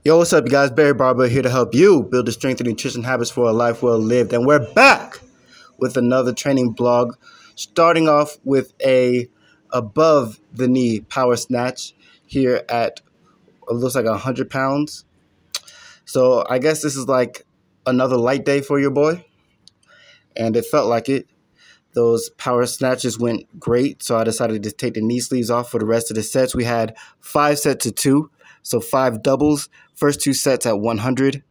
Yo, what's up, you guys? Barry Barber here to help you build the strength and nutrition habits for a life well lived. And we're back with another training blog, starting off with a above the knee power snatch here at, it looks like 100 pounds. So I guess this is like another light day for your boy. And it felt like it. Those power snatches went great, so I decided to take the knee sleeves off for the rest of the sets. We had 5 sets of 2, so 5 doubles. First 2 sets at 100.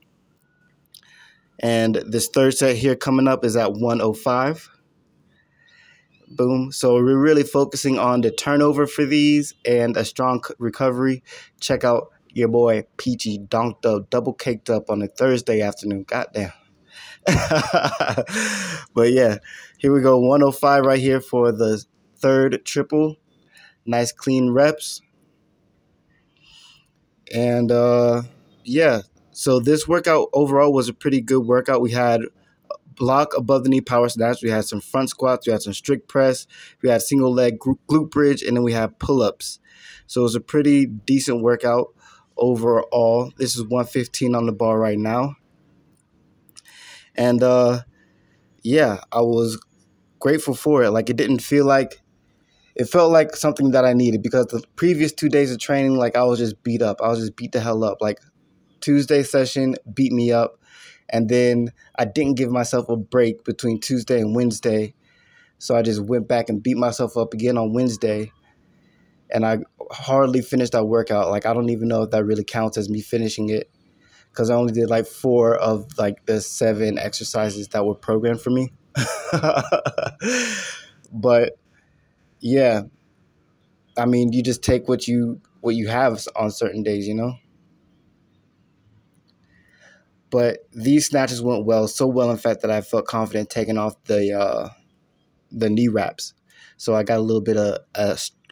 And this third set here coming up is at 105. Boom. So we're really focusing on the turnover for these and a strong recovery. Check out your boy Peachy donked up, double caked up on a Thursday afternoon. Goddamn. But yeah, here we go. 105 right here for the third triple. Nice clean reps. And yeah, so this workout overall was a pretty good workout. We had block above the knee power snatch. We had some front squats. We had some strict press. We had single leg glute bridge, and then we had pull-ups. So it was a pretty decent workout overall. This is 115 on the bar right now. And yeah, I was grateful for it. Like, it didn't feel like, it felt like something that I needed, because the previous 2 days of training, like, I was just beat up. I was just beat the hell up. Like, Tuesday session beat me up. And then I didn't give myself a break between Tuesday and Wednesday. So I just went back and beat myself up again on Wednesday. And I hardly finished that workout. Like, I don't even know if that really counts as me finishing it, because I only did like 4 of like the 7 exercises that were programmed for me. But yeah, I mean, you just take what you have on certain days, you know. But these snatches went well, so well in fact that I felt confident taking off the knee wraps. So I got a little bit of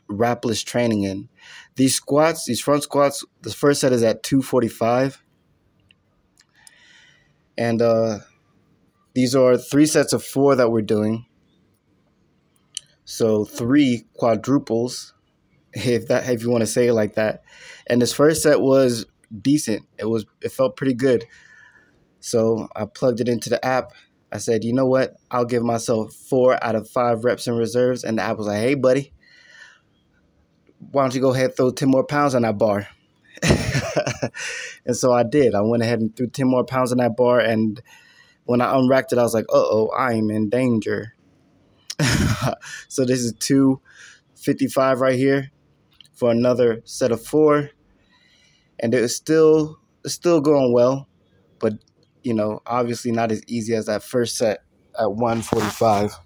wrapless training in. These squats, these front squats, the first set is at 245. And these are 3 sets of 4 that we're doing. So 3 quadruples, if you want to say it like that. And this first set was decent. It felt pretty good. So I plugged it into the app. I said, you know what? I'll give myself 4 out of 5 reps in reserves. And the app was like, hey, buddy, why don't you go ahead and throw 10 more pounds on that bar? And so I did. I went ahead and threw 10 more pounds on that bar. And when I unracked it, I was like, uh-oh, I'm in danger. So this is 255 right here for another set of 4. And it's still going well. But, you know, obviously not as easy as that first set at 145.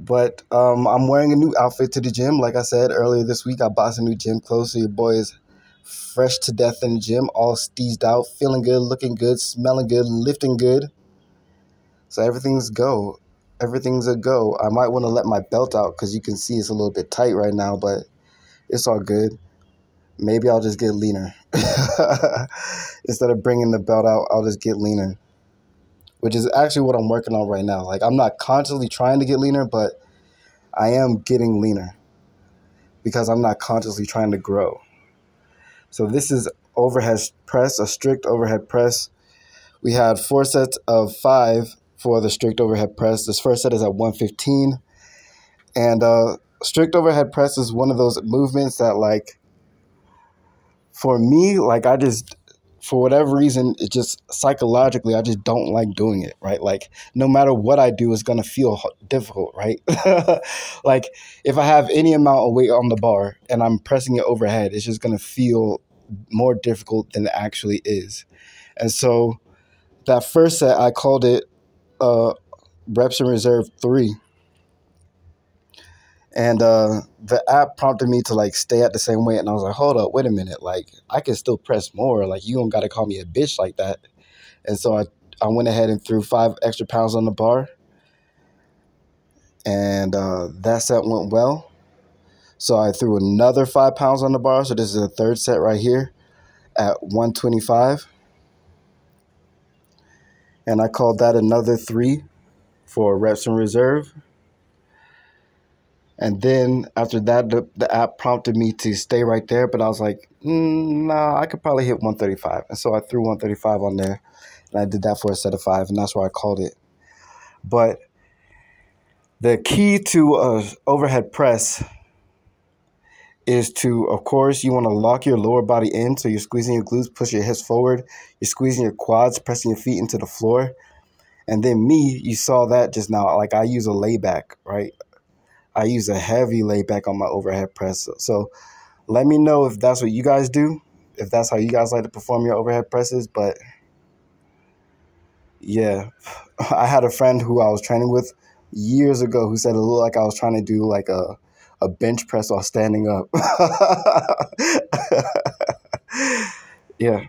But I'm wearing a new outfit to the gym. Like I said earlier this week, I bought some new gym clothes. So your boy is fresh to death in the gym, all steezed out, feeling good, looking good, smelling good, lifting good. So everything's a go. I might want to let my belt out because you can see it's a little bit tight right now, but it's all good. Maybe I'll just get leaner. Instead of bringing the belt out, I'll just get leaner, which is actually what I'm working on right now. Like, I'm not consciously trying to get leaner, but I am getting leaner because I'm not consciously trying to grow. So this is overhead press, a strict overhead press. We had 4 sets of 5 for the strict overhead press. This first set is at 115. And strict overhead press is one of those movements that, like, for me, like, I just, for whatever reason, it just psychologically, I just don't like doing it, right? Like, no matter what I do, it's going to feel difficult, right? Like, if I have any amount of weight on the bar and I'm pressing it overhead, it's just going to feel more difficult than it actually is. And so that first set, I called it reps in reserve 3. And the app prompted me to, like, stay at the same weight. And I was like, hold up, wait a minute. Like, I can still press more. Like, you don't got to call me a bitch like that. And so I went ahead and threw 5 extra pounds on the bar. And that set went well. So I threw another 5 pounds on the bar. So this is the third set right here at 125. And I called that another 3 for reps in reserve. And then after that, the app prompted me to stay right there, but I was like, nah, I could probably hit 135. And so I threw 135 on there, and I did that for a set of 5, and that's where I called it. But the key to overhead press is to, of course, you want to lock your lower body in. So you're squeezing your glutes, push your hips forward. You're squeezing your quads, pressing your feet into the floor. And then me, you saw that just now. Like I use a layback, right? I use a heavy layback on my overhead press. So let me know if that's what you guys do, if that's how you guys like to perform your overhead presses. But yeah, I had a friend who I was training with years ago who said it looked like I was trying to do like a bench press while standing up. Yeah.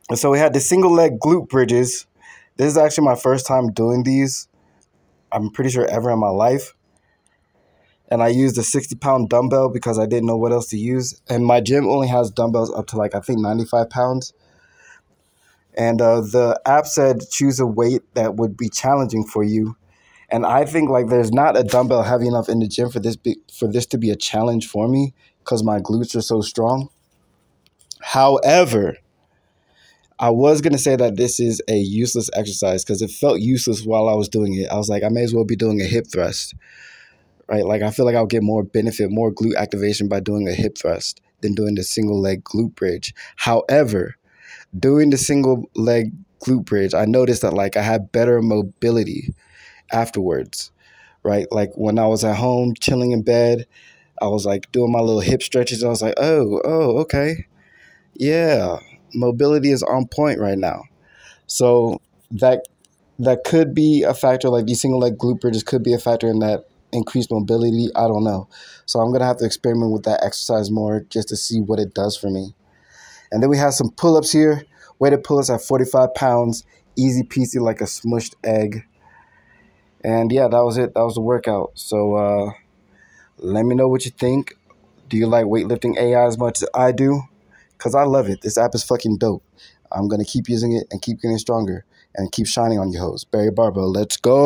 And so we had the single leg glute bridges. This is actually my first time doing these, I'm pretty sure, ever in my life. And I used a 60-pound dumbbell because I didn't know what else to use. And my gym only has dumbbells up to like, I think 95 pounds. And the app said choose a weight that would be challenging for you. And I think like there's not a dumbbell heavy enough in the gym for this to be a challenge for me because my glutes are so strong. However, I was going to say that this is a useless exercise because it felt useless while I was doing it. I was like, I may as well be doing a hip thrust, right? Like I feel like I'll get more benefit, more glute activation by doing a hip thrust than doing the single leg glute bridge. However, doing the single leg glute bridge, I noticed that like I had better mobility afterwards, right? Like when I was at home chilling in bed, I was like doing my little hip stretches. I was like, oh, okay. Yeah, mobility is on point right now. So that could be a factor. Like these single leg glute bridges could be a factor in that increased mobility. I don't know. So I'm going to have to experiment with that exercise more just to see what it does for me. And then we have some pull-ups here. Weighted pull-ups at 45 pounds. Easy peasy like a smushed egg. And yeah, that was it. That was the workout. So let me know what you think. Do you like weightlifting AI as much as I do? Because I love it. This app is fucking dope. I'm going to keep using it and keep getting stronger and keep shining on you hoes. Barry Barbo, let's go.